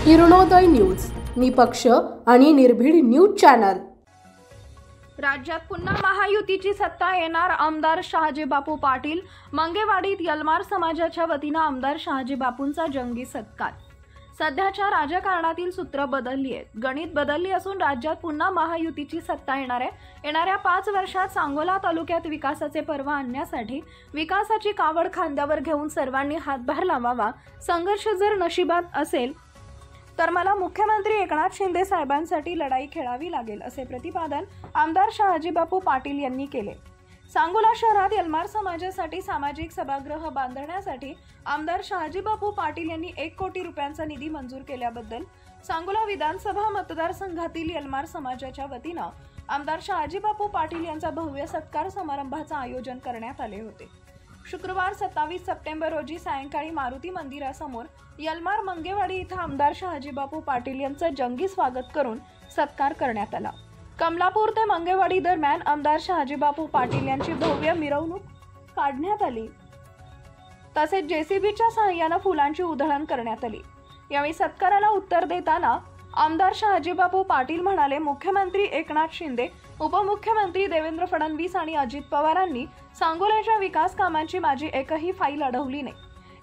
Kiranoday news, निपक्ष आणि निर्भीड न्यूज चॅनल। राज्यात पुन्हा महायुतीची सत्ता येणार। आमदार शहाजीबापू पाटील मंगेवाडीत यलमार समाजाच्या वतीने आमदार शहाजीबापूंचा जंगी सत्कार। सध्याच्या राजकारणातील सूत्र बदलली आहेत, गणित बदलली असून राज्यात पुन्हा महायुतीची सत्ता येणार आहे। येणाऱ्या 5 वर्षात सांगोला तालुक्यात विकासाचे पर्व आणण्यासाठी विकासाची कावड खांद्यावर घेऊन सर्वांनी हातभार लावावा। संघर्ष जर नशिबात असेल तर मला मुख्यमंत्री एकनाथ शिंदे साहेबांसाठी लढाई खेळावी लागेल, असे प्रतिपादन आमदार शहाजीबापू पाटील यांनी केले। सांगोला शहरात यलमार समाजासाठी सामाजिक सभागृह बांधण्यासाठी आमदार शहाजीबापू पाटील यांनी 1 कोटी रुपयांचा निधी मंजूर केल्याबद्दल सांगोला विधानसभा मतदारसंघातील यलमार समाजाच्या वतीने आमदार शहाजीबापू पाटील यांचा भव्य सत्कार समारंभाचे आयोजन करण्यात आले होते। शुक्रवार 27 सप्टेंबर रोजी सायंकाळी मारुती मंदिरासमोर यलमार मंगेवाडी इथं आमदार शहाजीबापू पाटील यांचं जंगी स्वागत करून सत्कार करण्यात आला। कमलापूर ते मंगेवाडी दरम्यान आमदार शहाजीबापू पाटील यांची भव्य मिरवणूक काढण्यात आली, तसेच जेसीबीच्या सहाय्याने फुलांची उधळण करण्यात आली। यावेळी सत्काराला उत्तर देताना आमदार शहाजीबापू पाटील म्हणाले, मुख्यमंत्री एकनाथ शिंदे, उपमुख्यमंत्री देवेंद्र फडणवीस आणि अजित पवारांनी सांगोल्याच्या विकास कामांची माझी एकही फाईल अडवली नाही।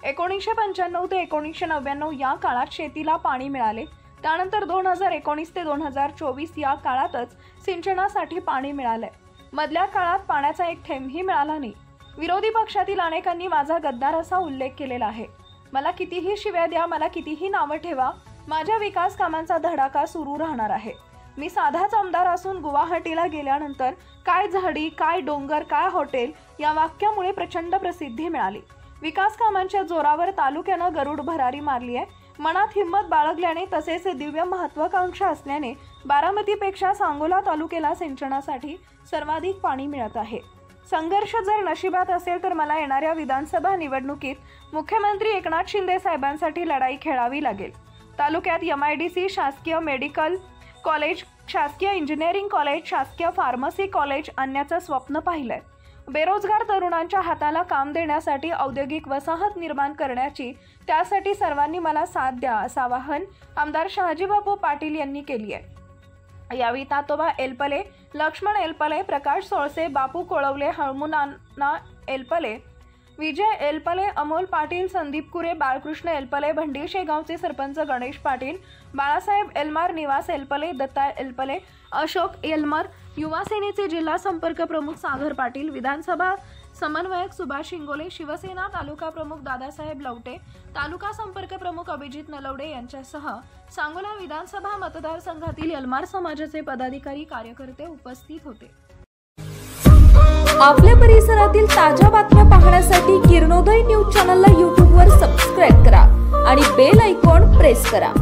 1995 ते 1999 या काळात शेतीला पाणी मिळाले, त्यानंतर 2019 ते 2024 या काळातच सिंचनासाठी पाणी मिळाले। मधल्या काळात पाण्याचा एक थेंबही मिळाला नाही। विरोधी पक्षातील अनेकांनी माझा गद्दार असा उल्लेख केलेला आहे। मला कितीही शिव्या द्या, मला कितीही नावं ठेवा, माझ्या विकास कामांचा धडाका सुरू राहणार आहे। मी साधाच आमदार असून गुवाहाटीला गेल्यानंतर काय झाडी, काय डोंगर, काय हॉटेल या वाक्यामुळे प्रचंड प्रसिद्धी मिळाली। विकास कामांच्या जोरावर तालुक्यानं गरुड भरारी मारली आहे। मनात हिम्मत बाळगल्याने तसेच दिव्य महत्त्वाकांक्षा असल्याने बारामतीपेक्षा सांगोला तालुक्याला सिंचनासाठी सर्वाधिक पाणी मिळत आहे। संघर्ष जर नशिबात असेल तर मला येणाऱ्या विधानसभा निवडणुकीत मुख्यमंत्री एकनाथ शिंदे साहेबांसाठी लढाई खेळावी लागेल। तालुक्यात MIDC, शासकीय मेडिकल कॉलेज, शासकीय इंजिनिअरिंग कॉलेज, शासकीय फार्मसी कॉलेज आणण्याचं स्वप्न पाहिलंय। बेरोजगार तरुणांच्या हाताला काम देण्यासाठी औद्योगिक वसाहत निर्माण करण्याची, त्यासाठी सर्वांनी मला साथ द्या, असं आवाहन आमदार शहाजीबापू पाटील यांनी केली आहे। यावेळी तातोबा एलपले, लक्ष्मण एलपले, प्रकाश सोळसे, बापू कोळवले, हळमुनाना एलपले, विजय एलपले, अमोल पाटील, संदीप कुरे, बाळकृष्ण एलपले, भंडी शेगावचे सरपंच गणेश पाटील, बाळासाहेब एलमार, निवास एलपले, दत्ता एलपले, अशोक एलमार, युवा सेनेचे जिल्हा संपर्क प्रमुख सागर पाटील, विधानसभा समन्वयक सुभाष शिंगोले, शिवसेना तालुका प्रमुख दादासाहेब लवटे, तालुका संपर्क प्रमुख अभिजित नलवडे यांच्यासह सांगोला विधानसभा मतदारसंघातील यलमार समाजाचे पदाधिकारी, कार्यकर्ते उपस्थित होते। आपल्या परिसरातील ताज्या बातम्या पाहण्यासाठी किरणोदय न्यूज चॅनलला YouTube वर सबस्क्राइब करा आणि बेल आयकॉन प्रेस करा।